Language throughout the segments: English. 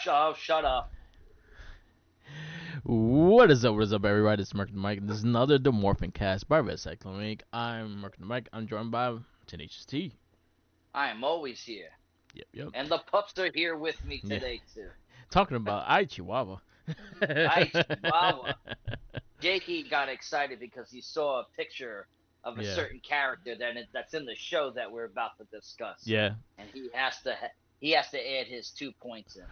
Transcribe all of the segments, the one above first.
Shut up. What is up, everybody? It's Mark the Mike. This is another The MorphinCast by Red Cyclone Inc. I'm Mark the Mike. I'm joined by Tenacious T. I am always here. Yep, yep. And the pups are here with me Yeah. today, too. Talking about I Chihuahua. Hi, Chihuahua. Jakey got excited because he saw a picture of a Yeah, certain character that's in the show that we're about to discuss. yeah. And he has to add his 2 points in.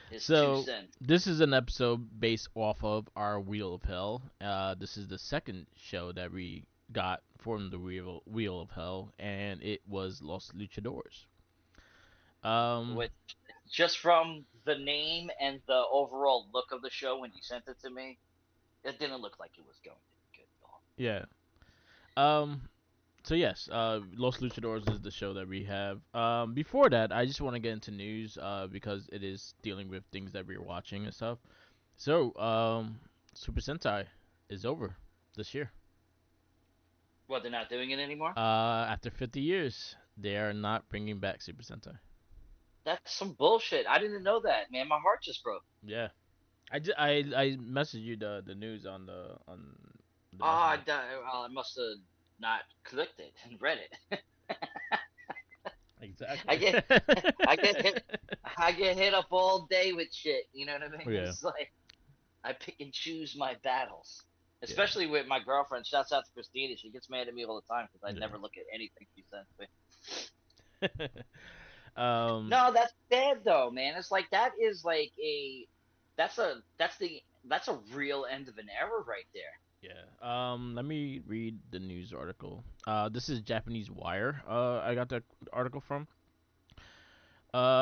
His two So cents. this is an episode based off of our Wheel of Hell. This is the second show that we got from the Wheel of Hell, and it was Los Luchadores. Um, Which, just from the name and the overall look of the show when you sent it to me, it didn't look like it was going to be good at all. yeah. Um, So yes, Los Luchadores is the show that we have. Before that, I just want to get into news because it is dealing with things that we're watching and stuff. So, Super Sentai is over this year. What, they're not doing it anymore? After 50 years, they are not bringing back Super Sentai. That's some bullshit. I didn't know that, man. My heart just broke. Yeah, I messaged you the news on the Ah, messenger. well, I must have not clicked it and read it. I Exactly. get, I get hit, I get hit up all day with shit. You know what I mean? Yeah, It's like I pick and choose my battles, yeah, especially with my girlfriend. Shouts out to Christina. She gets mad at me all the time because I yeah. never look at anything she sends me. um, No, that's bad though, man. It's like that is like that's a real end of an era right there. Yeah. Let me read the news article. This is Japanese Wire. I got the article from.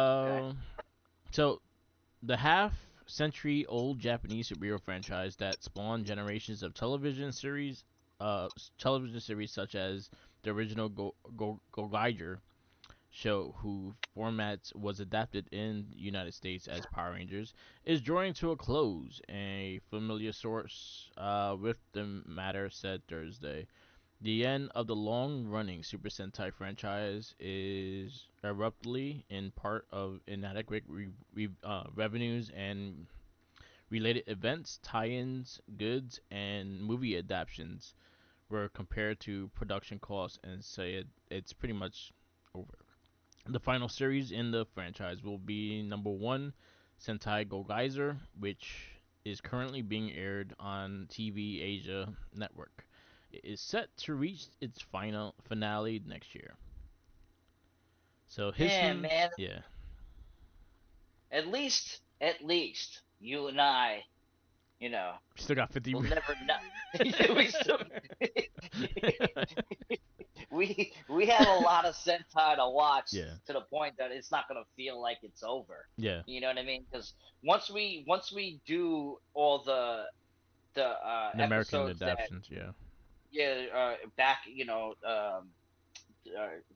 Okay. Uh, so the half-century-old Japanese superhero franchise that spawned generations of television series such as the original Go Geiger show, who format was adapted in the United States as Power Rangers, is drawing to a close. A familiar source with the matter said Thursday. The end of the long-running Super Sentai franchise is abruptly in part of inadequate revenues and related events, tie-ins, goods, and movie adaptations were compared to production costs and say it's pretty much over. The final series in the franchise will be number one, Sentai Go Geyser, which is currently being aired on TV Asia Network. It is set to reach its final finale next year. So Damn, Hism, man. yeah, At least, you and I, you know, still got 50. will never know. we still, we have a lot of Sentai to watch Yeah, to the point that it's not gonna feel like it's over. yeah, You know what I mean? Because once we do all the the American episodes that, adaptations, yeah, yeah, back,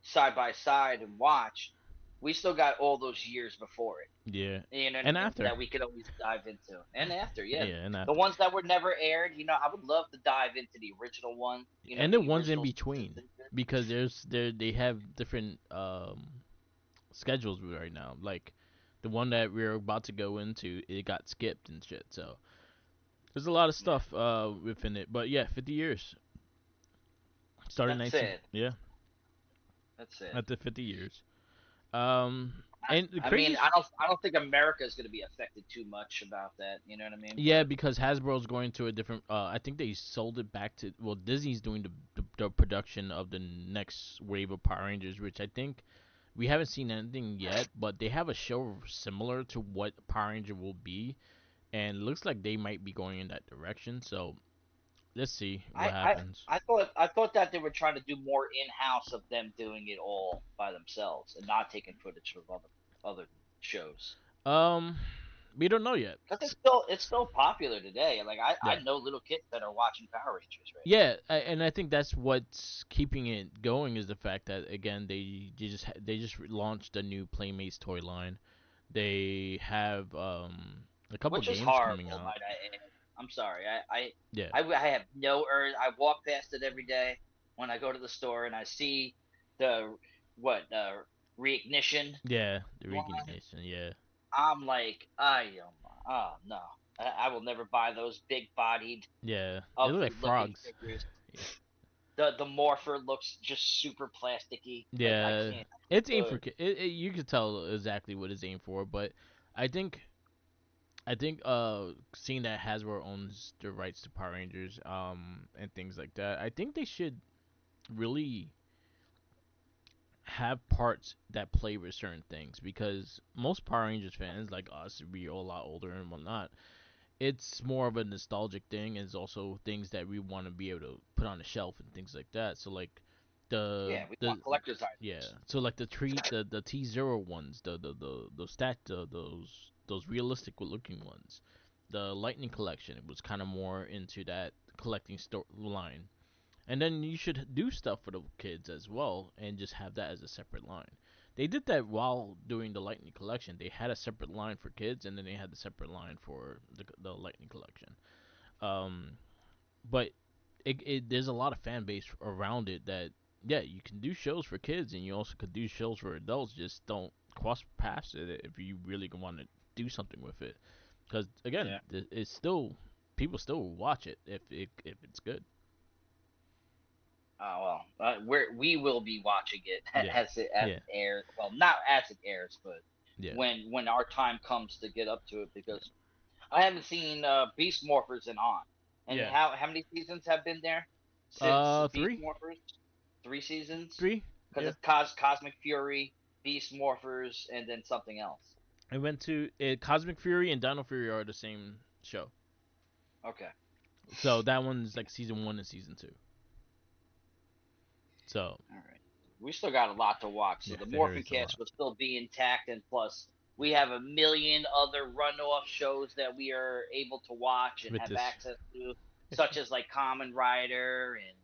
side by side and watch, we still got all those years before it. yeah, You know what and I mean? after, That we could always dive into. And after, yeah. yeah, and The after, ones that were never aired, I would love to dive into the original one, and the the ones in original seasons between and shit. because they have different schedules right now. Like the one that we're about to go into, it got skipped and shit. So there's a lot of Yeah. stuff within it. But yeah, 50 years. Started That's 19. sad. Yeah, That's sad. after 50 years. Um, and the I mean, craziest. I don't think America is going to be affected too much about that. You know what I mean? Yeah, But because Hasbro's going to a different. I think they sold it back to. Well, Disney's doing the production of the next wave of Power Rangers, which I think we haven't seen anything yet. But they have a show similar to what Power Ranger will be, and it looks like they might be going in that direction. So let's see what I, I happens. I thought that they were trying to do more in house of them doing it all by themselves and not taking footage from other shows. Um, we don't know yet. Because it's still popular today. Like I Yeah, know little kids that are watching Power Rangers right yeah, and I think that's what's keeping it going is the fact that again they just launched a new Playmates toy line. They have a couple which is games coming horrible, out. might I add. I'm sorry. Yeah, I have no urge. I walk past it every day when I go to the store and I see the what reignition yeah, the line. recognition. Yeah, I'm like, oh no, I will never buy those big-bodied, Yeah, they look like ugly-looking frogs. figures. Yeah, The morpher looks just super plasticky. Like I yeah. can't It's aimed do for it. you could tell exactly what it's aimed for, but I think seeing that Hasbro owns the rights to Power Rangers and things like that, I think they should really have parts that play with certain things because most Power Rangers fans like us, we are a lot older and whatnot. It's more of a nostalgic thing, and it's also things that we want to be able to put on the shelf and things like that. So like the Yeah, we want the collector's yeah, items. so like the T0 ones, those realistic looking ones. The Lightning collection, it was kind of more into that collecting line. And then you should do stuff for the kids as well and just have that as a separate line. They did that while doing the Lightning collection. They had a separate line for kids and then they had the separate line for the Lightning collection. Um, but there's a lot of fan base around it that yeah, you can do shows for kids and you also could do shows for adults. Just don't cross past it if you really want to do something with it. Because again, Yeah. it's still people still watch it if it's good. Oh well, we will be watching it Yeah, as yeah, it airs. Well, not as it airs, but yeah, when our time comes to get up to it, because I haven't seen Beast Morphers in on. And yeah. how many seasons have been there since Beast Three, Morphers? 3 seasons? three. Because Yeah, it's Cosmic Fury, Beast Morphers, and then something else. I went to Cosmic Fury and Dino Fury are the same show. Okay. So that one's like season one and season two. So All right. We still got a lot to watch, so yeah, the there Morphin is a Cast lot. will still be intact, and plus we have a million other runoff shows that we are able to watch and With have this, access to, such as like Common Rider and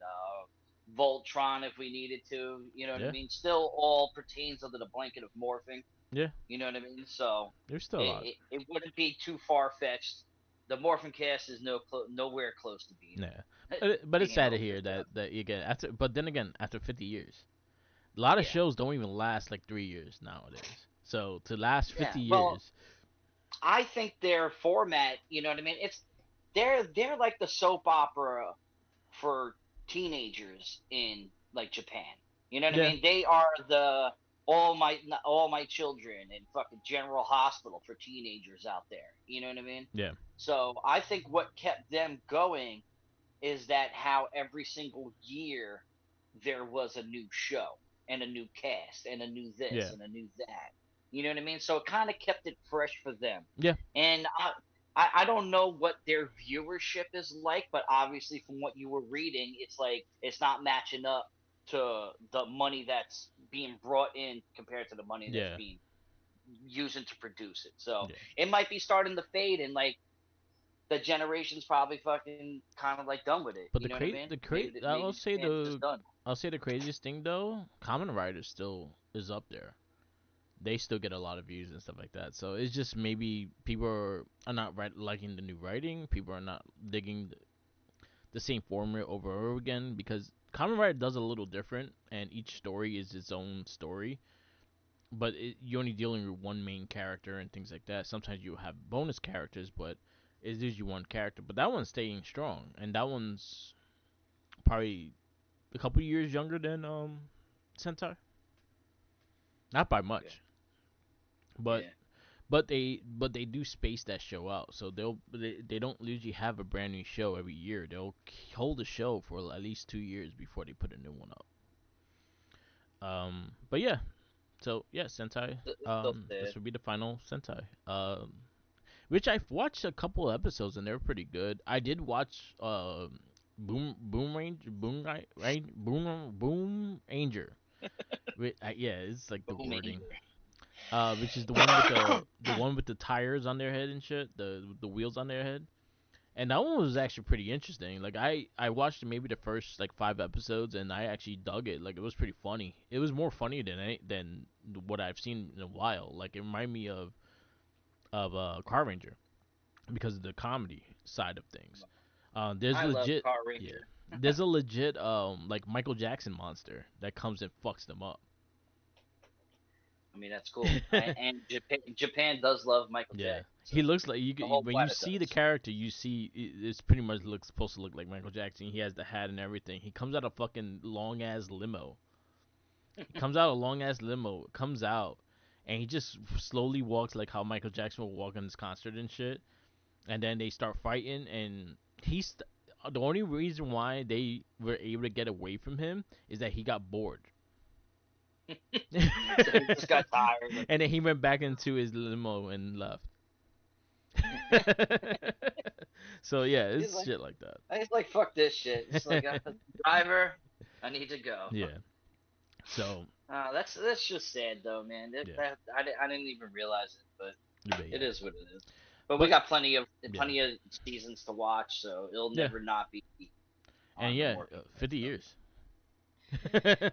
Voltron if we needed to. You know what I yeah, mean? Still all pertains under the blanket of morphing. yeah, You know what I mean? So there's still a lot. it wouldn't be too far fetched. The Morphin Cast is nowhere close to being Yeah, but it's being sad to over. hear So that you get after. But then again, after 50 years, a lot of yeah, shows don't even last like 3 years nowadays. So to last yeah. 50 Well, years, I think their format, you know what I mean? They're like the soap opera for teenagers in like Japan. You know what I yeah, mean? They are the all my children and fucking General Hospital for teenagers out there. You know what I mean? yeah, So I think what kept them going is that how every single year there was a new show and a new cast and a new this yeah, and a new that. You know what I mean? So it kind of kept it fresh for them. yeah. And I don't know what their viewership is like, but obviously from what you were reading, it's like it's not matching up to the money that's being brought in compared to the money that's Yeah, being using to produce it. So yeah. it might be starting to fade, and like the generation's probably fucking kind of like done with it. But You know what I mean? I'll Maybe say Japan's just done. the craziest thing though, Common Rider still is up there. They still get a lot of views and stuff like that. So it's just maybe people are not liking the new writing. People are not digging the same formula over and over again because Common Rider does a little different, and each story is its own story. But you're only dealing with one main character and things like that. Sometimes you have bonus characters, but it's usually one character. But that one's staying strong, and that one's probably a couple years younger than Sentai. Not by Yeah, much, but yeah. but they do space that show out. So they don't usually have a brand new show every year. They'll hold a show for at least 2 years before they put a new one up. But yeah, so yeah, Sentai. It's still This sad. would be the final Sentai. Which I've watched a couple episodes and they're pretty good. I did watch Boom Ranger. Yeah, it's like the Boom wording. Angel. Which is the one with the tires on their head and shit, the wheels on their head. And that one was actually pretty interesting. Like I watched maybe the first like 5 episodes and I actually dug it. Like it was pretty funny. It was more funny than what I've seen in a while. Like it reminded me of Car Ranger because of the comedy side of things. There's I love legit Car yeah. Ranger. There's a legit like Michael Jackson monster that comes and fucks them up. I mean, that's cool. And Japan does love Michael Yeah, Jackson, so he looks like the whole when you planet see the does. character, you see it's pretty much looks supposed to look like Michael Jackson. He has the hat and everything. He comes out a fucking long ass limo. He comes out a long ass limo. Comes out, and he just slowly walks like how Michael Jackson would walk in his concert and shit. And then they start fighting, and he's the only reason why they were able to get away from him is that he got bored. So he just got tired. And then he went back into his limo and left. So yeah, He's it's like, shit like that. he's like, fuck this shit. It's like, driver, I need to go. Yeah. So That's just sad though, man. yeah, I didn't even realize it, but but it yeah, is what it is. But we but got yeah, plenty of seasons to watch, so it'll yeah, never not be and on the yeah, Morphin. 50 years.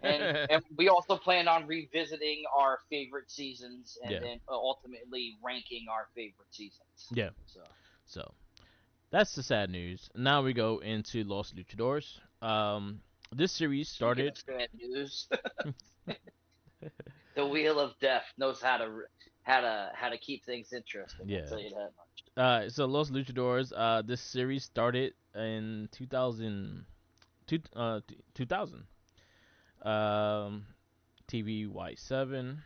And we also plan on revisiting our favorite seasons and Yeah, then ultimately ranking our favorite seasons. yeah. So So that's the sad news. Now we go into Los Luchadores. This series speaking started. of sad news, the Wheel of Death knows how to keep things interesting. I'll Yeah. tell you that much. So Los Luchadores. This series started in 2000. 2000. Um, TVY7.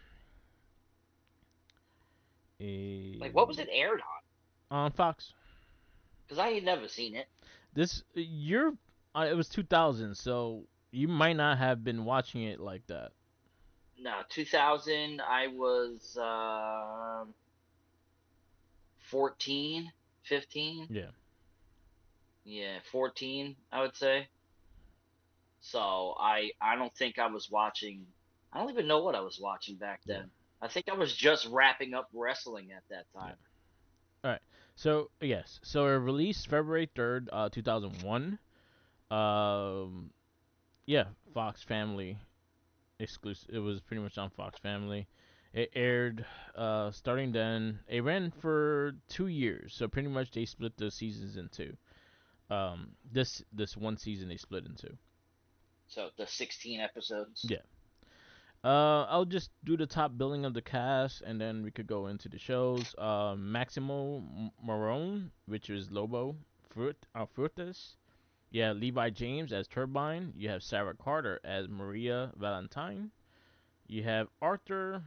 Like, what was A it aired on? on Fox. Because I ain't never seen it. This you're. It was 2000, so you might not have been watching it like that. No, 2000. I was 14, 15. Yeah. Yeah, 14, I would say. So I don't think I was watching. I don't even know what I was watching back Yeah. then. I think I was just wrapping up wrestling at that Yeah. time. All right. So yes. So it released February 3rd, 2001. Um. Yeah. Fox Family exclusive. It was pretty much on Fox Family. It aired starting then. It ran for 2 years, so pretty much they split the seasons in two. This one season they split in two. So the 16 episodes. Yeah. I'll just do the top billing of the cast, and then we could go into the shows. Maximo Marone, which is Lobo Frutas. You have Levi James as Turbine. You have Sarah Carter as Maria Valentine. You have Arthur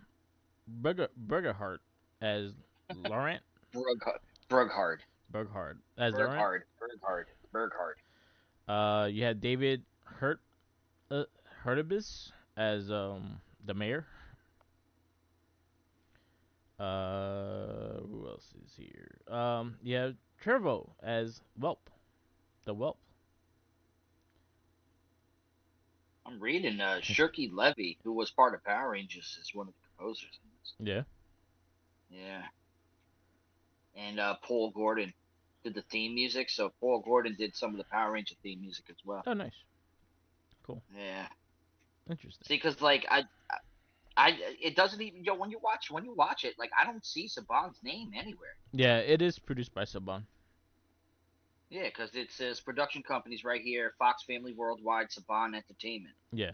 Burgerhart as Laurent Brug Brughard. Burghard as Laurent. Berghard. You have David uh, Hurtubis as the mayor. Who else is here? You have Trevo as Whelp, the Whelp. I'm reading Shirky Levy, who was part of Power Rangers, is one of the composers in this. Yeah. Yeah. And Paul Gordon did the theme music, so Paul Gordon did some of the Power Ranger theme music as well. Oh, nice. Cool. Yeah. Interesting. See, because like I it doesn't even when you watch it, like I don't see Saban's name anywhere. Yeah, it is produced by Saban. Yeah, because it says production companies right here: Fox Family Worldwide, Saban Entertainment. Yeah.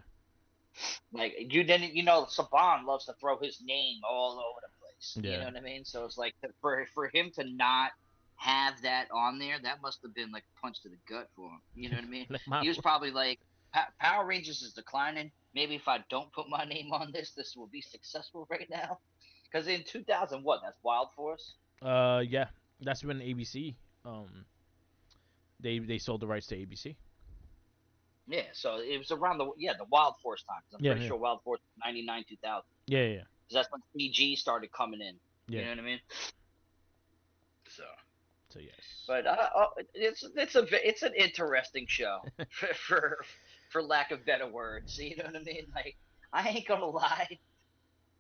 Like Saban loves to throw his name all over the place. You Yeah. know what I mean? So it's like for him to not have that on there, that must have been like a punch to the gut for him. You know what I mean? Like my He was probably like, Power Rangers is declining. Maybe if I don't put my name on this will be successful right now. Because in 2000, what? That's Wild Force. yeah. That's when ABC they sold the rights to ABC. Yeah, so it was around the Wild Force time. 'Cause I'm Yeah, pretty yeah. sure Wild Force was 99 2000. Yeah, yeah. Because that's when CG started coming in. You Yeah. know what I mean? So. So yes. But it's an interesting show for lack of better words. You know what I mean? Like I ain't gonna lie.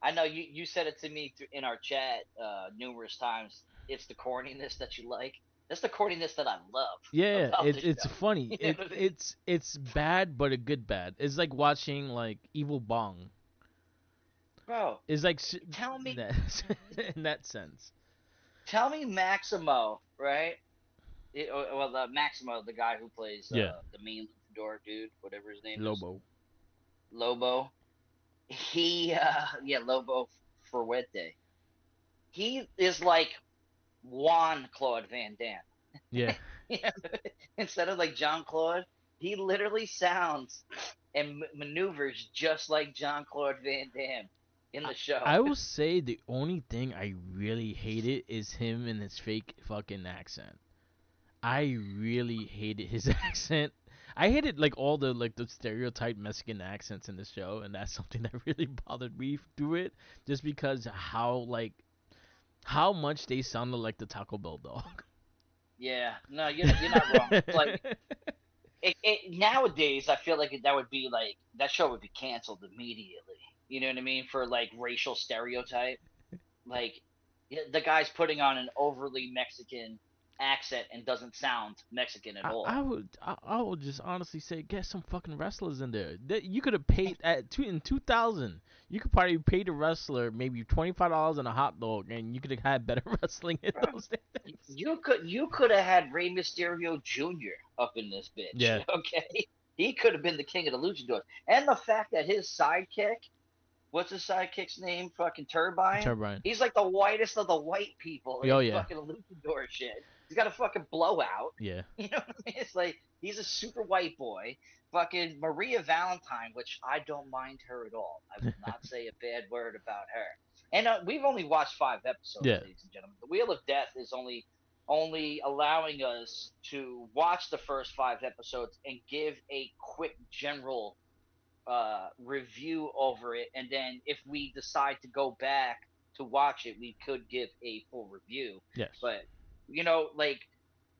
I know you said it to me in our chat numerous times. It's the corniness that you like. That's the corniness that I love Yeah, yeah, about the it's show. funny. You know what I mean? It's bad, but a good bad. It's like watching like Evil Bong. Bro, It's like tell me that in that sense. tell me Maximo, right? Maximo, the guy who plays Yeah, the main luchador dude, whatever his name is, Lobo. Lobo. He yeah, Lobo Fuerte. He is like Juan Claude Van Damme. Yeah. Yeah. Instead of like John Claude, he literally sounds and maneuvers just like John Claude Van Damme in I, the show. I will say the only thing I really hated is him and his fake fucking accent. I really hated his accent. I hated like all the like the stereotype Mexican accents in the show, and that's something that really bothered me through it, just because how much they sounded like the Taco Bell dog. Yeah, no, you're not wrong. It's like nowadays, I feel like that would be like that show would be canceled immediately. You know what I mean? For like racial stereotype. Like the guy's putting on an overly Mexican accent and doesn't sound Mexican at all. I would just honestly say get some fucking wrestlers in there. You could have paid in 2000. You could probably pay the wrestler maybe $25 and a hot dog, and you could have had better wrestling in Bro, those days. you could have had Rey Mysterio Jr. up in this bitch. Yeah, Okay, he could have been the king of the luchadors. And the fact that his sidekick, what's his sidekick's name? Fucking Turbine. Turbine. He's like the whitest of the white people Oh in yeah, fucking luchador shit. He's got a fucking blowout. yeah. You know what I mean? It's like he's a super white boy. Fucking Maria Valentine, which I don't mind her at all. I will not say a bad word about her. And we've only watched 5 episodes, Yeah. ladies and gentlemen. The Wheel of Death is only allowing us to watch the first 5 episodes and give a quick general review over it, and then if we decide to go back to watch it, we could give a full review. Yes. But like,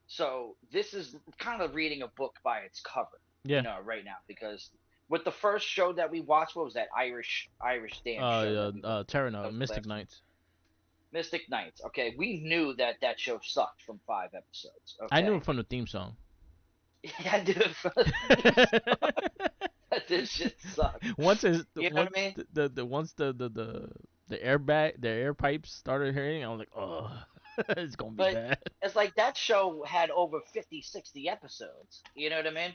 so this is kind of reading a book by its cover, Yeah. right now, because with the first show that we watched, what was that Irish dance show that we watched? That Terranova, was the Mystic last one. Knights. Mystic Knights. Okay, we knew that that show sucked from 5 episodes. I knew Okay, it from the theme song. yeah, dude, for the theme song, this shit sucked. once is You know what once I mean? the once the airbag the air pipes started hitting, I was like, oh, it's gonna be But bad. it's like that show had over 50, 60 episodes. You know what I mean?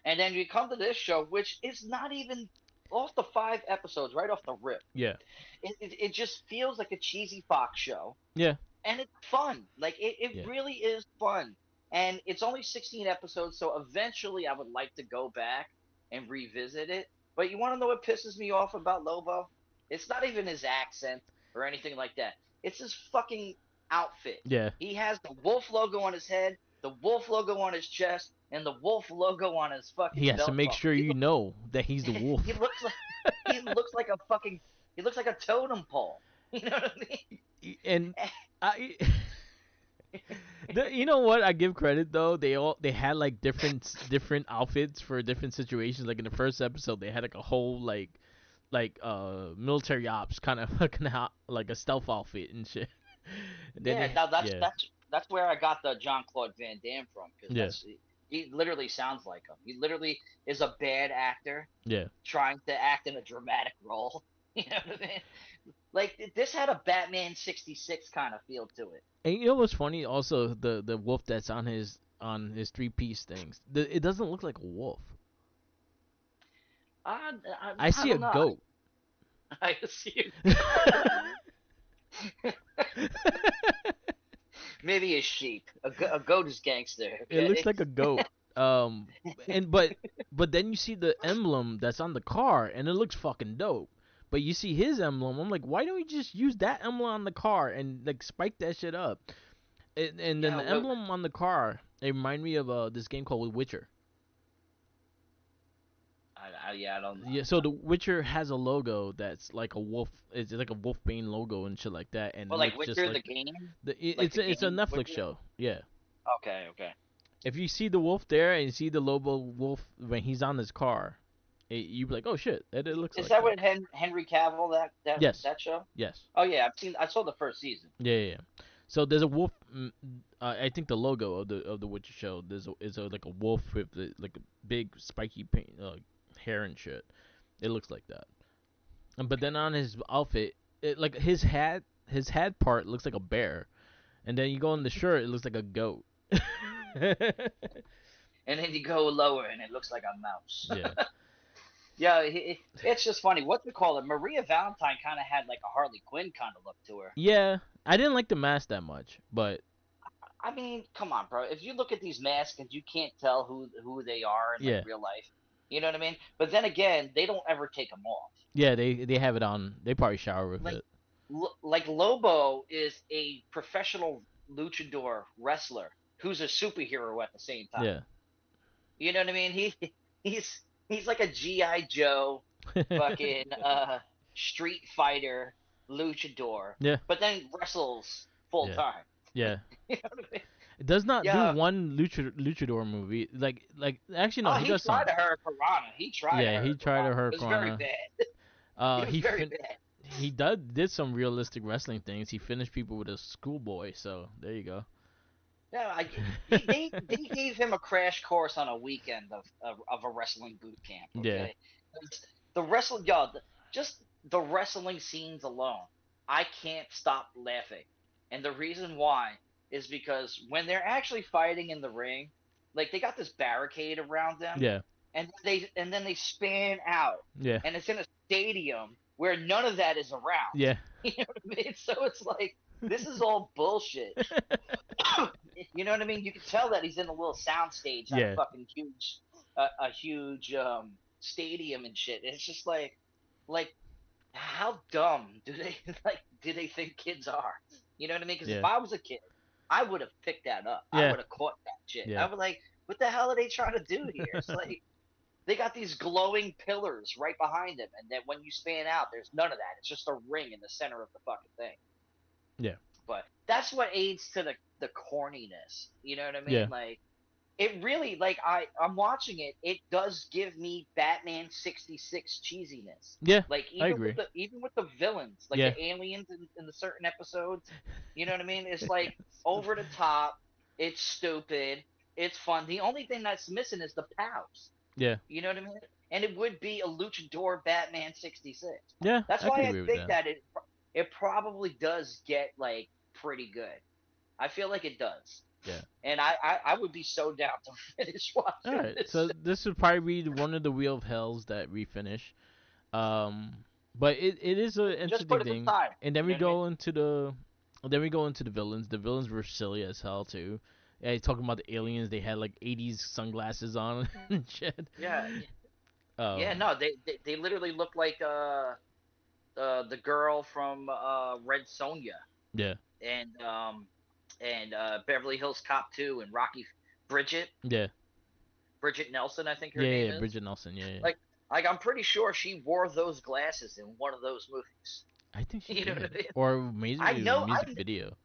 And then you come to this show, which is not even off the 5 episodes, right off the rip. Yeah. It just feels like a cheesy Fox show, Yeah. and it's fun. Like it Yeah. really is fun. And it's only 16 episodes, so eventually I would like to go back and revisit it. But you want to know what pisses me off about Lobo? It's not even his accent or anything like that. It's his fucking outfit. Yeah. He has the wolf logo on his head, the wolf logo on his chest, and the wolf logo on his He fucking has to belt make buckle. sure you know that he's the He wolf. looks like he looks like a fucking he looks like a totem pole. You know what I And mean? I you know what? I give credit though. They had like different outfits for different situations. Like in the first episode, they had like a whole military ops kind of fucking like a stealth outfit and shit. And then Yeah, they now that's yeah that's that's where I got the John Claude Van Damme from, because yeah that's he literally sounds like him. He literally is a bad actor yeah. trying to act in a dramatic role. You know what I mean? Like this had a Batman '66 kind of feel to it. And you know what's funny? Also, the wolf that's on his three-piece things. It doesn't look like a wolf. I I, I I see a don't know. goat. I see. Maybe a sheep. A goat is gangster. It looks Okay. like a goat. Um, and but then you see the emblem that's on the car, and it looks fucking dope. But you see his emblem, I'm like, why don't we just use that emblem on the car and like spike that shit up? And then Yeah. the Well. emblem on the car, it remind me of this game called Witcher. Yeah. I don't. Yeah, so the Witcher has a logo that's like a wolf. It's like a Wolfbane logo and shit like that, and it Well, like looks just Witcher like the game, like it's the it's a game Netflix Witcher. show. Yeah. Okay. Okay. If you see the wolf there and you see the Lobo wolf when he's on his car, you be like, oh shit, it looks Is like that that. what Henry Cavill Yes, that show? yes, Oh yeah, I saw the first season. yeah, yeah. Yeah. So there's a wolf. I think the logo of the Witcher show is like a wolf with like a big spiky paint hair and shit. It looks like that. But then on his outfit, like his head part looks like a bear, and then you go on the shirt, it looks like a goat. And then you go lower and it looks like a mouse. Yeah. Yeah, it's just funny. What they call it? Maria Valentine kind of had like a Harley Quinn kind of look to her. Yeah, I didn't like the mask that much, but I mean, come on, bro. If you look at these masks and you can't tell who they are in like yeah, real life, you know what I mean? But then again, they don't ever take them off. yeah, they have it on. They probably shower with Like it. like Lobo is a professional luchador wrestler who's a superhero at the same time. Yeah, You know what I mean? He's he's like a GI Joe, fucking street fighter luchador, yeah, but then wrestles full yeah, time. yeah. You know what I mean? It does not do Yeah. one luchador movie. Like actually no, Oh, he he does tried some. to hurt Piranha. He tried to Yeah, he hurt tried to Piranha. hurt It was very Piranha. bad. It was He very bad. did some realistic wrestling things. He finished people with a schoolboy. So there you go. Yeah, they gave him a crash course on a weekend of a wrestling boot camp. Yeah, Okay, the wrestling, yo, just the wrestling scenes alone, I can't stop laughing, and the reason why is because when they're actually fighting in the ring, like they got this barricade around them, yeah, and then they span out, yeah, and it's in a stadium where none of that is around. yeah, You know what I mean? So it's like this is all bullshit. You know what I mean? You can tell that he's in a little sound stage at a yeah, fucking huge, a huge stadium and shit. It's just like how dumb do they like? Do they think kids are? You know what I mean? Because if yeah, I was a kid, I would have picked that up. I yeah, would have caught that shit. I yeah, would like, what the hell are they trying to do here? It's like they got these glowing pillars right behind them, and then when you span out, there's none of that. It's just a ring in the center of the fucking thing. yeah, But that's what aids to the corniness. You know what I yeah, mean? Like it really like I'm watching it. It does give me Batman 66 cheesiness. yeah. Like I agree. even with the villains, like Yeah, the aliens in the certain episodes. You know what I mean? It's like over the top. It's stupid. It's fun. The only thing that's missing is the pows. yeah, You know what I mean? And it would be a luchador Batman 66. yeah. That's I could why I agree with think that. that it probably does get like pretty good. I feel like it does. Yeah. And I would be so down to finish All watching right. this. So this would probably be one of the Wheel of Hells that we finish. Um, but it is an Just put interesting it thing. aside. And then You we know what I mean? go into the villains. The villains were silly as hell too. Yeah, talking about the aliens. They had like '80s sunglasses on and shit. Yeah, yeah. Um, No, they literally look like the girl from Red Sonja yeah, and Beverly Hills Cop 2 and Rocky Bridget yeah, Bridget Nelson, I think her yeah, name yeah. is. Bridget Nelson. Yeah, yeah. Like I'm pretty sure she wore those glasses in one of those movies. I think she You know what did, I mean? or maybe I it was a know music video.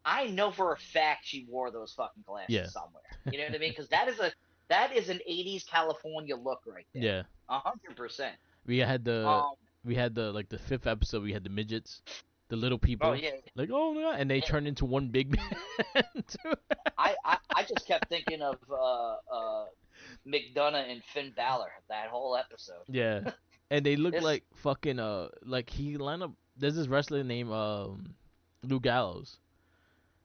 I know for a fact she wore those fucking Yeah, glasses somewhere. You know what I mean? Because that is an '80s California look right there, yeah. 100%. We had the Um. like the fifth episode. We had the midgets, the little Oh people. yeah. Like oh my god, and they Yeah, turned into one big man too. I just kept thinking of McDonough and Finn Balor that whole episode. Yeah, and they look It's like fucking like he lined up. There's this wrestler named Lou Gallows.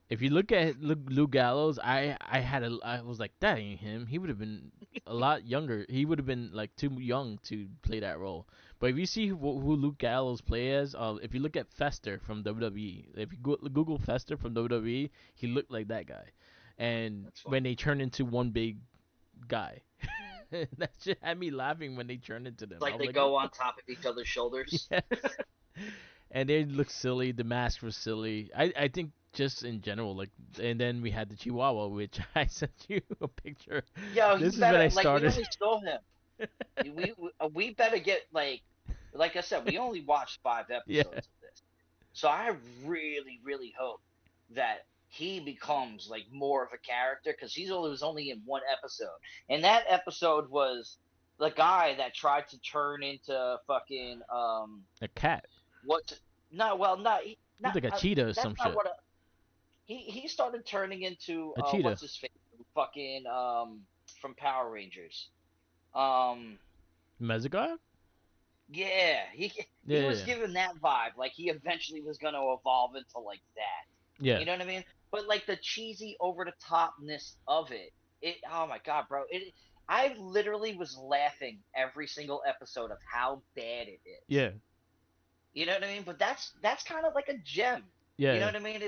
If you look at Lou Gallows, I was like that ain't him. He would have been a lot younger. He would have been like too young to play that role. But if you see who Luke Gallows play as, if you look at Fester from WWE, if you Google Fester from WWE, he looked like that guy. And that's when funny. they turn into one big guy, that shit had me laughing when they turned into It's them. I like was they like, what go the on top of each other's shoulders. yes. And they look silly. The mask was silly. I think just in general, like, and then we had the Chihuahua, which I sent you a picture. Yo, you This is when better I like we started. only saw him. We better get like I said, we only watched 5 episodes Yeah, of this. So I really hope that he becomes like more of a character because was only in one episode, and that episode was the guy that tried to turn into fucking a cat. what? No, well, not Looked not like a cheetah or that's some not shit. what he started turning into. A cheetah. What's his face? Fucking from Power Rangers. Um, Mezigard? yeah, Yeah, he yeah, was yeah. given that vibe. Like he eventually was gonna evolve into like that. Yeah. You know what I mean? But like the cheesy over the topness of it, oh my god, bro! I literally was laughing every single episode of how bad it is. Yeah, You know what I mean? But that's kind of like a gem. You know yeah, what I mean?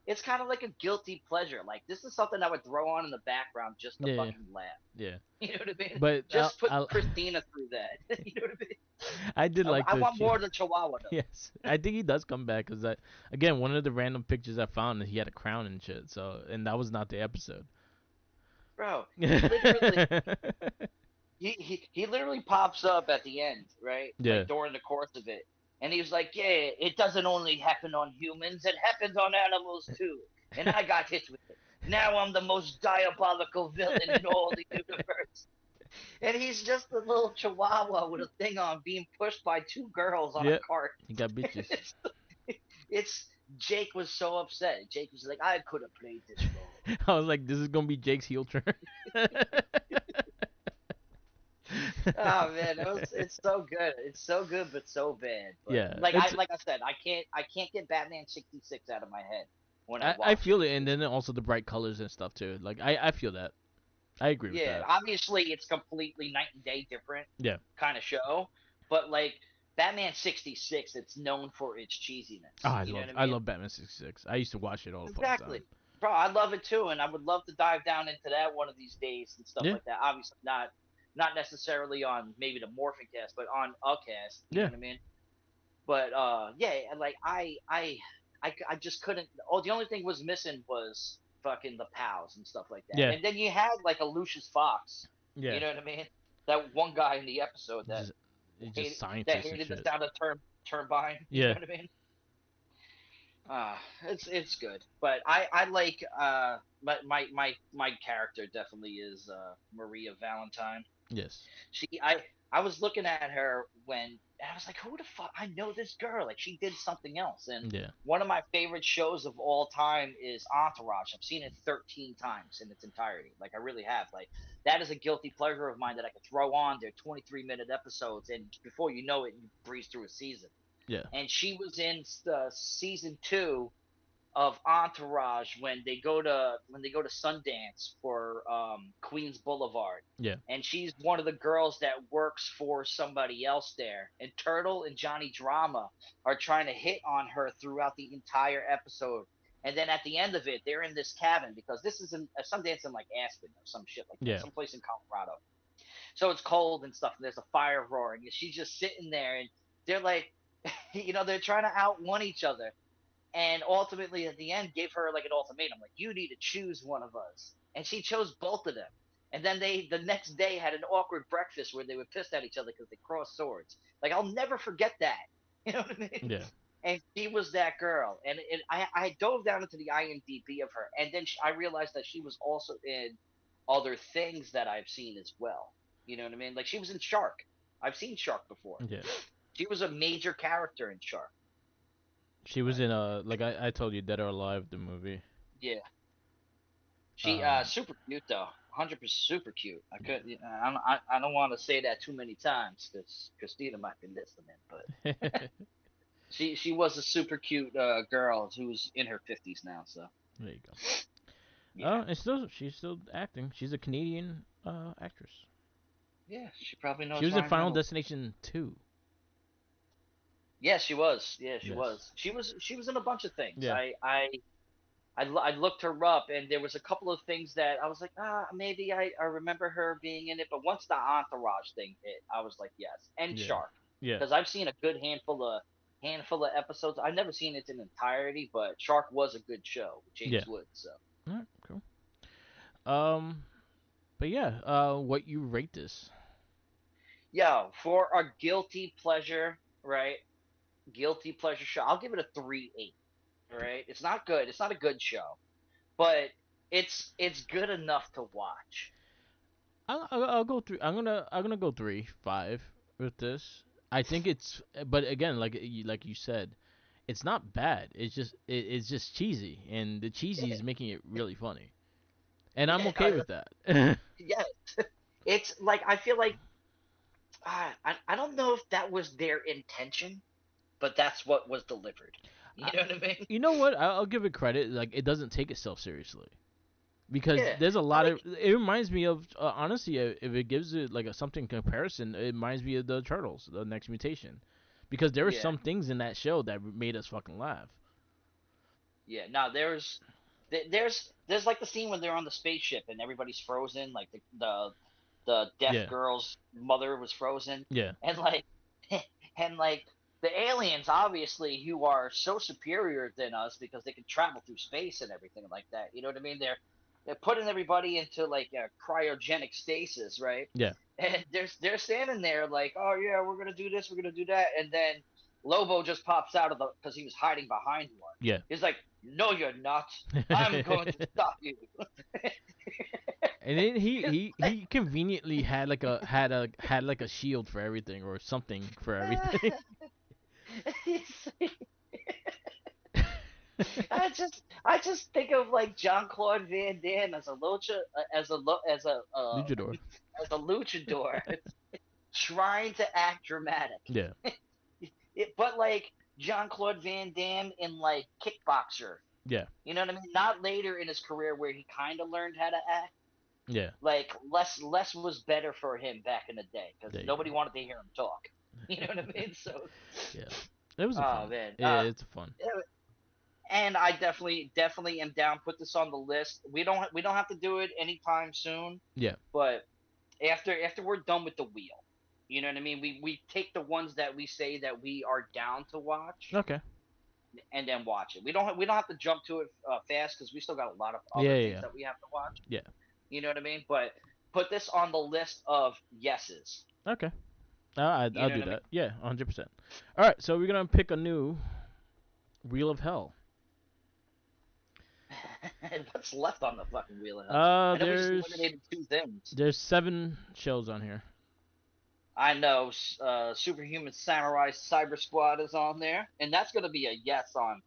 It's kind of like a guilty pleasure. Like this is something I would throw on in the background just to yeah, fucking laugh. yeah. You know what I mean? But Just put Christina through that. You know what I mean? I did like I the want more of the Chihuahua though, yes. I think he does come back because I again one of the random pictures I found he had a crown and shit. So and that was not the episode. bro. He yeah, literally he literally pops up at the end, right? Like yeah, during the course of it, and he's like, "Yeah, it doesn't only happen on humans; it happens on animals too." And I got hit with it. Now I'm the most diabolical villain in all the universe. And he's just a little chihuahua with a thing on, being pushed by two girls on a cart. he got bitches. it's, it's Jake was so upset. Jake was like, "I could have played this role." I was like, this is gonna be Jake's heel turn. Oh man, it's so good. It's so good, but so bad. But yeah, like I it's like I said, I can't get Batman 66 out of my head when I I watch it. feel it, and then also the bright colors and stuff too. Like I feel that. I agree with Yeah, that. obviously it's completely night and day different Yeah. kind of show, but like Batman 66, it's known for its cheesiness. Oh, You know what I I mean? love Batman 66. I used to watch it all the fucking time. Exactly. Bro, I love it too, and I would love to dive down into that one of these days and stuff Yeah, like that. Obviously not necessarily on maybe the MorphinCast, but on a cast, you know yeah, what I mean? But yeah, like I just couldn't. Oh, the only thing was missing was fucking the pals and stuff like that. yeah, And then you had like a Lucius Fox. You yeah. know what I mean? That one guy in the episode that Just it's just hated that scientists and hated the shit. sound of turbine. You know Yeah, what I mean? It's good, but I like my character definitely is Maria Valentine. yes, I was looking at her when and I was like, who the fuck? I know this girl. Like she did something else. And yeah, one of my favorite shows of all time is Entourage. I've seen it 13 times in its entirety. Like I really have. Like that is a guilty pleasure of mine that I could throw on. They're 23-minute episodes, and before you know it, you breeze through a season. yeah, And she was in season two of Entourage when they go to Sundance for Queens Boulevard, yeah, and she's one of the girls that works for somebody else there. And Turtle and Johnny Drama are trying to hit on her throughout the entire episode. And then at the end of it, they're in this cabin because this is in Sundance in like Aspen or some shit like that, yeah, someplace in Colorado. So it's cold and stuff, and there's a fire roaring, and she's just sitting there, and they're like, they're trying to out one each other, and ultimately at the end gave her like an ultimatum, like you need to choose one of us, and she chose both of them. And then they the next day had an awkward breakfast where they were pissed at each other because they crossed swords. Like I'll never forget that. You know what I mean? yeah. And she was that girl, and I dove down into the IMDb of her, and then I realized that she was also in other things that I've seen as well. You know what I mean? Like she was in Shark. I've seen Shark before. Yeah. She was a major character in Shark. She was But in like I told you, Dead or Alive, the movie. yeah, she Um, super cute though, 100% super cute. I yeah. could I don't want to say that too many times because Christina might be listening, but there she was a super cute girl who's in her 50s now. So you go. yeah, And still, she's still acting. She's a Canadian actress. yeah, she probably She knows was in Ryan Final Reynolds. Destination 2. Yeah, she was. Yeah, she Yes. was. She was in a bunch of things. Yeah. I looked her up, and there was a couple of things that I was like, maybe I remember her being in it. But once the Entourage thing hit, I was like, yes. And Yeah. Shark, Yeah. because I've seen a good handful of episodes. I've never seen it in entirety, but Shark was a good show with James Yeah. Woods. So All right. Cool. Um. But yeah. What you rate this? yeah, for a guilty pleasure, right? Guilty pleasure show, I'll give it a 3.8. Right? It's not good. It's not a good show, but it's good enough to watch. I'll go three. I'm gonna go 3.5 with this. I think it's, but again, like you said, it's not bad. It's just cheesy, and the cheesy Yeah, is making it really funny, and I'm yeah, okay with that. yeah. It's like I feel like I don't know if that was their intention, but that's what was delivered. You I, know what I mean? you know what? I'll give it credit. Like it doesn't take itself seriously. because Yeah. there's a I lot like of. It reminds me of honestly, if it gives it like a something comparison, it reminds me of the Turtles, the Next Mutation, because there were yeah. some things in that show that made us fucking laugh. Yeah. Now there's like the scene when they're on the spaceship and everybody's frozen, like the deaf Yeah, girl's mother was frozen, yeah, and like and like the aliens obviously who are so superior than us because they can travel through space and everything like that. You know what I mean? They're putting everybody into like a cryogenic stasis, right? yeah, And they're standing there like, oh yeah, we're gonna do this, we're gonna do that, and then Lobo just pops out of the because he was hiding behind one. yeah. He's like, no, you're not. I'm going to stop you. And then he conveniently had like a shield for everything or something for everything. I just think of like John Claude Van Damme as a lucha Luchador. as a luchador trying to act dramatic. Yeah, But like John Claude Van Damme in like Kickboxer. yeah, You know what I mean? Not later in his career where he kind of learned how to act. yeah. Like less was better for him back in the day because There you nobody go. wanted to hear him talk. You know what I mean? So, Yeah, it was a oh fun. man, It's fun. and I definitely am down. Put this on the list. We don't have to do it anytime soon, Yeah. but after we're done with the wheel, you know what I mean. We take the ones that we say that we are down to watch, Okay. and then watch it. We don't have to jump to it fast because we still got a lot of Yeah, other yeah, things yeah. that we have to watch. Yeah. You know what I mean? But put this on the list of yeses. Okay. You I'll know do what I that. Yeah, 100%. All right, so we're gonna pick a new Wheel of Hell. mean? What's left on the fucking wheel of hell? I know we just eliminated two things. There's 7 shows on here. I know Superhuman Samurai Cyber Squad is on there, and that's going to be a yes on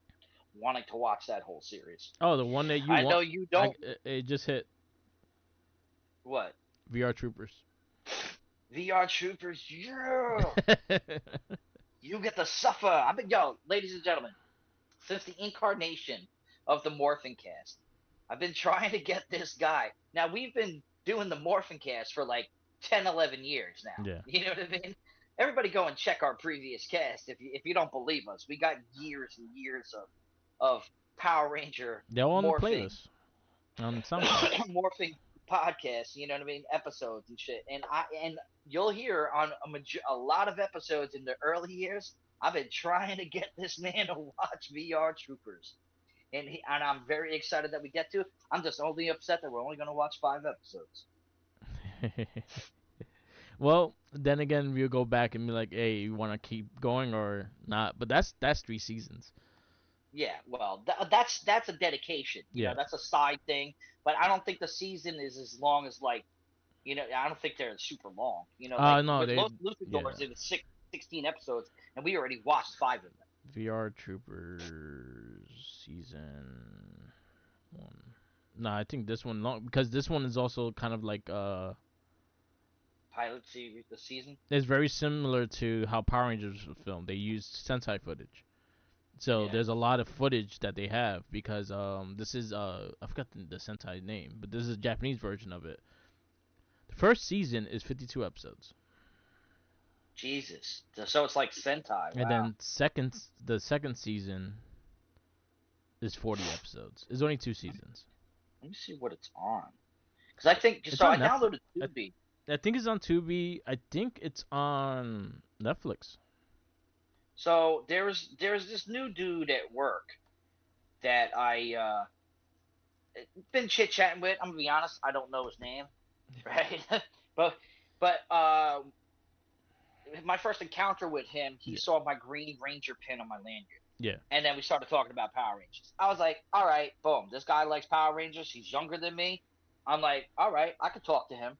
wanting to watch that whole series. Oh, the one that you I know want. you don't. It just hit What? VR Troopers. VR Troopers, yeah! You get to suffer. Ladies and gentlemen, since the incarnation of the MorphinCast, I've been trying to get this guy. Now, we've been doing the MorphinCast for like 10, 11 years now. Yeah. You know what I mean? Everybody go and check our previous cast if you don't believe us. We got years and years of Power Ranger They're all on the morphing playlist on SoundCloud. morphing podcasts, you know what I mean, episodes and shit. And you'll hear on a lot of episodes in the early years, I've been trying to get this man to watch VR Troopers. And I'm very excited that we get to. I'm just only upset that we're only going to watch 5 episodes. Well, then again, we'll go back and be like, "Hey, you want to keep going or not?" But that's 3 seasons. Yeah, well, that's a dedication. Yeah. That's a side thing. But I don't think the season is as long as like I don't think they're super long. Like No, with they. Los Yeah. Luchadores, it was 16 episodes, and we already watched 5 of them. VR Troopers season 1. No, I think this one long because this one is also kind of like Pilot series, the season. it's very similar to how Power Rangers was filmed. They used Sentai footage. So Yeah. there's a lot of footage that they have because this is I forgot the Sentai name, but this is a Japanese version of it. The first season is 52 episodes. Jesus. So it's like Sentai. And Wow. then the second season is 40 episodes. It's only 2 seasons. Let me see what it's on. Because I think It's so. on I Netflix. downloaded I, Tubi. I think it's on Tubi. I think it's on Netflix. So there's this new dude at work that I been chit chatting with. I'm gonna be honest. I don't know his name, right? but but my first encounter with him, he Yeah. saw my Green Ranger pin on my lanyard. Yeah. And then we started talking about Power Rangers. I was like, all right, boom. This guy likes Power Rangers. He's younger than me. I'm like, all right, I could talk to him.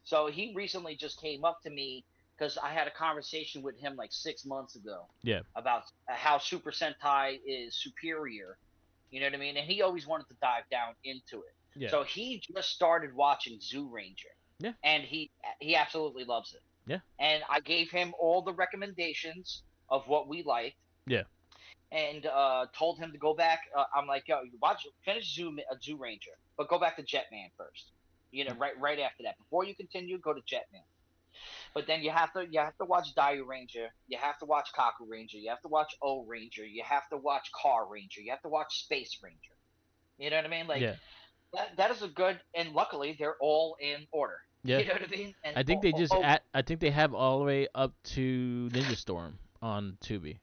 So he recently just came up to me because I had a conversation with him like 6 months ago Yeah. about how Super Sentai is superior. You know what I mean? And he always wanted to dive down into it. Yeah. So he just started watching Zoo Ranger, Yeah. and he absolutely loves it. Yeah. And I gave him all the recommendations of what we liked, Yeah. and told him to go back. I'm like, yo, you watch, finish Zoo Ranger, but go back to Jetman first. You know, right after that, before you continue, go to Jetman. But then you have to watch Dire Ranger, you have to watch Kaku Ranger, you have to watch O Ranger, you have to watch Car Ranger, you have to watch Space Ranger. You know what I mean? Like Yeah, that is a good, and luckily they're all in order. yeah. You know what I mean? And I think they just add. I think they have all the way up to Ninja Storm on Tubi,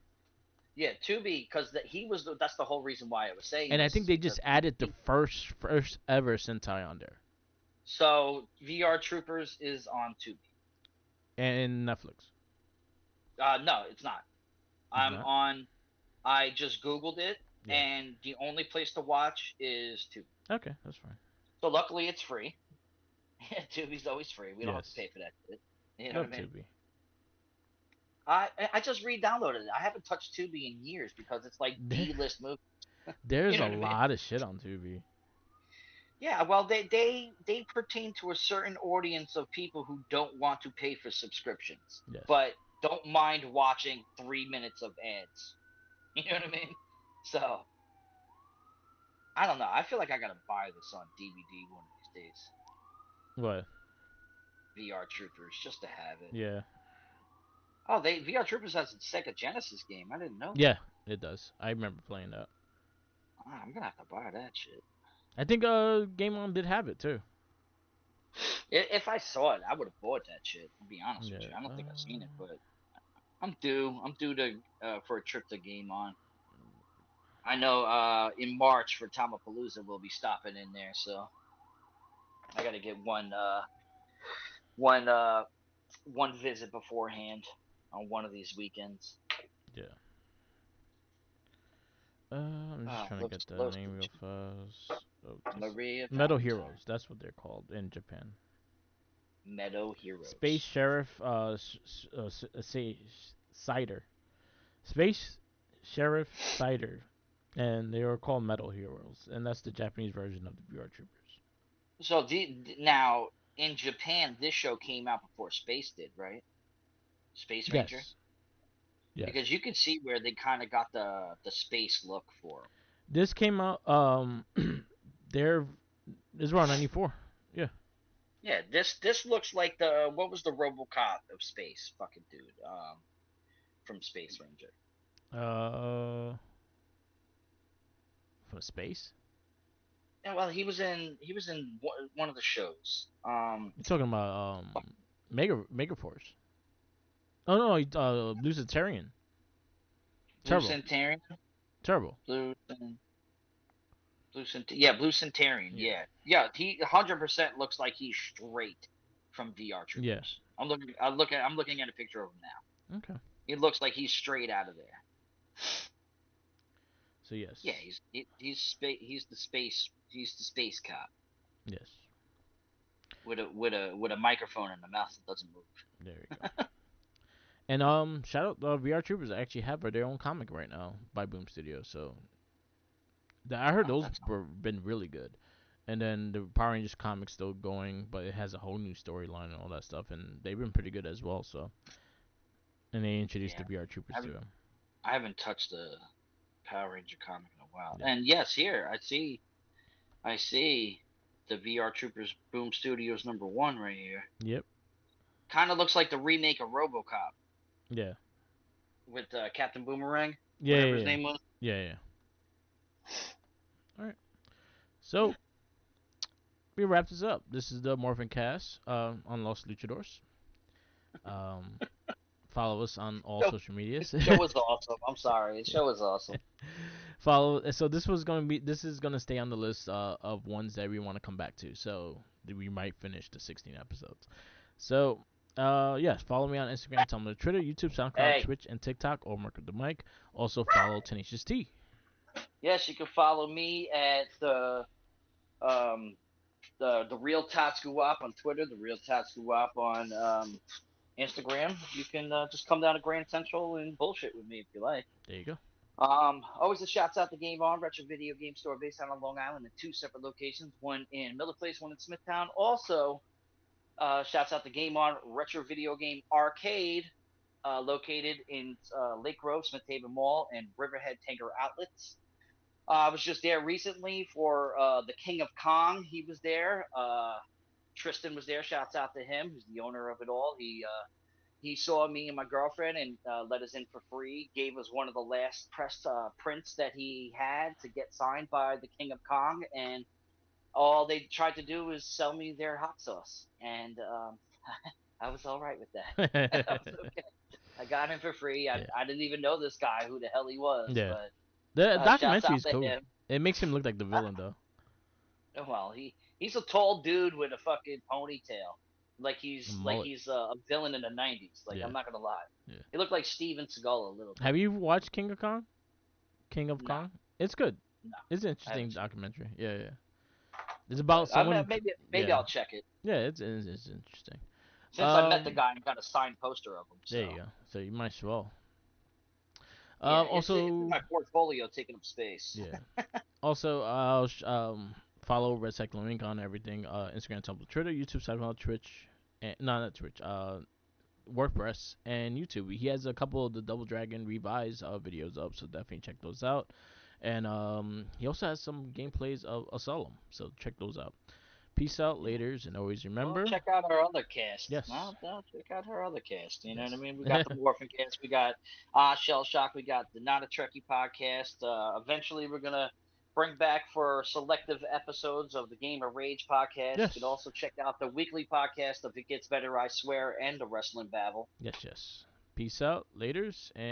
yeah, Tubi, because that's the whole reason why I was saying and I this think is they because just added the first ever Sentai on there, so VR Troopers is on Tubi. and Netflix. No, it's not. It's I'm not. on. I just Googled it, Yeah. and the only place to watch is Tubi. Okay, that's fine. So luckily, it's free. Tubi's always free. We don't have to Yes. pay for that shit. You know what Love I mean? Tubi. I just re-downloaded it. I haven't touched Tubi in years because it's like There, D-list movie. You there's know a what I mean? lot of shit on Tubi. Yeah, well, they pertain to a certain audience of people who don't want to pay for subscriptions, Yes. but don't mind watching 3 minutes of ads. You know what I mean? So I don't know. I feel like I gotta buy this on DVD one of these days. What? VR Troopers, just to have it. Yeah. Oh, they VR Troopers has a Sega Genesis game. I didn't know Yeah, that. it does. I remember playing that. Ah, I'm gonna have to buy that shit. I think Game On did have it too. If I saw it, I would have bought that shit. To be honest with Yeah. you, I don't think I've seen it, but I'm due. I'm due to for a trip to Game On. I know in March for Tamapalooza we'll be stopping in there, so I got to get one one visit beforehand on one of these weekends. Yeah. I'm just trying to get the Los name of this. Maria Metal Valentine, Heroes. That's what they're called in Japan. Meadow Space Heroes. Sheriff Cider. Space Sheriff Cider. And they were called Metal Heroes. And that's the Japanese version of the VR Troopers. So now in Japan, this show came out before Space did, right? Space Ranger, Yes. Yes. because you can see where they kind of got the space look for 'em. This came out there is around 94. Yeah. Yeah, this looks like the what was the RoboCop of space, fucking dude, from Space Ranger. Uh for space? Yeah, well, he was in one of the shows. You're talking about Megaforce. Oh no, Blue Centurion. Blue Turbo. Centurion, Turbo. Blue yeah, Blue Centurion, Yeah. yeah, yeah. He 100% looks like he's straight from VR Yeah. Troopers. I'm looking at a picture of him now. Okay. He looks like he's straight out of there. So Yeah, yes. he's the space cop Yes. with a microphone in the mouth that doesn't move. There we go. And shout out VR Troopers actually have their own comic right now by Boom Studios. So I heard Oh, those that's were been really good. And then the Power Rangers comic's still going, but it has a whole new storyline and all that stuff, and they've been pretty good as well. So, and they introduced yeah. the VR Troopers I to haven't them. I haven't touched the Power Ranger comic in a while. Yeah. And yes, here I see the VR Troopers Boom Studios #1 right here. Yep. Kind of looks like the remake of RoboCop Yeah. with Captain Boomerang, Yeah. whatever Yeah. his Yeah. name was. Yeah. Yeah. All right. Yeah. So we wrap this up. This is the MorphinCast on Los Luchadores. Um, follow us on all Show, social this medias. show was awesome. I'm sorry. This show was awesome. Follow. So this is gonna stay on the list of ones that we want to come back to. So we might finish the 16 episodes. So yes, follow me on Instagram, Tumblr, Twitter, YouTube, SoundCloud, Hey, Twitch, and TikTok, or Mark the Mic. Also follow Tenacious T. yes, you can follow me at um the real Tatsu Up on Twitter, the real Tatsu Up on Instagram. You can just come down to Grand Central and bullshit with me if you like. There you go. Always a shouts out to Game On, retro video game store based out on Long Island in two separate locations, one in Miller Place, one in Smithtown. Also, shouts out to Game On Retro Video Game Arcade, located in Lake Grove, Smith Haven Mall, and Riverhead Tanger Outlets. I was just there recently for the King of Kong. He was there. Tristan was there. Shouts out to him, who's the owner of it all. He saw me and my girlfriend and let us in for free. Gave us one of the last press prints that he had to get signed by the King of Kong, and all they tried to do was sell me their hot sauce, and I was all right with that. I was okay. I got him for free. Yeah. I didn't even know this guy, who the hell he was, Yeah. but The shouts documentary out is to cool. him. It makes him look like the villain though. Well, he's a tall dude with a fucking ponytail, The like mullet. he's a villain in the '90s. Like, Yeah. I'm not gonna lie, Yeah. he looked like Steven Seagal a little bit. Have you watched King of Kong? King of No, Kong? It's good. no, It's an I interesting haven't seen it, documentary. Yeah, yeah. It's about but someone. maybe Yeah. I'll check it Yeah, it's interesting. since I met the Um, guy and got a signed poster of him. there So you go. So you might as well. yeah, it's in Also, my portfolio, taking up space. yeah. Also, follow Red Cyclone Inc. on everything. Instagram, Tumblr, Twitter, YouTube, SoundCloud, Twitch, and no, not Twitch. WordPress and YouTube. He has a couple of the Double Dragon Revise videos up, so definitely check those out. And he also has some gameplays of Asylum, so check those out. Peace out, laters, and always Well, remember, check out our other cast. yes, No, check out our other cast. You know what I mean? We got yes, the MorphinCast. We got Shell Shock. We got the Not a Trekkie podcast. Eventually, we're gonna bring back for selective episodes of the Game of Rage podcast. You can yes, also check out the weekly podcast of It Gets Better, I Swear, and the Wrestling Babble. yes, yes. Peace out, laters, and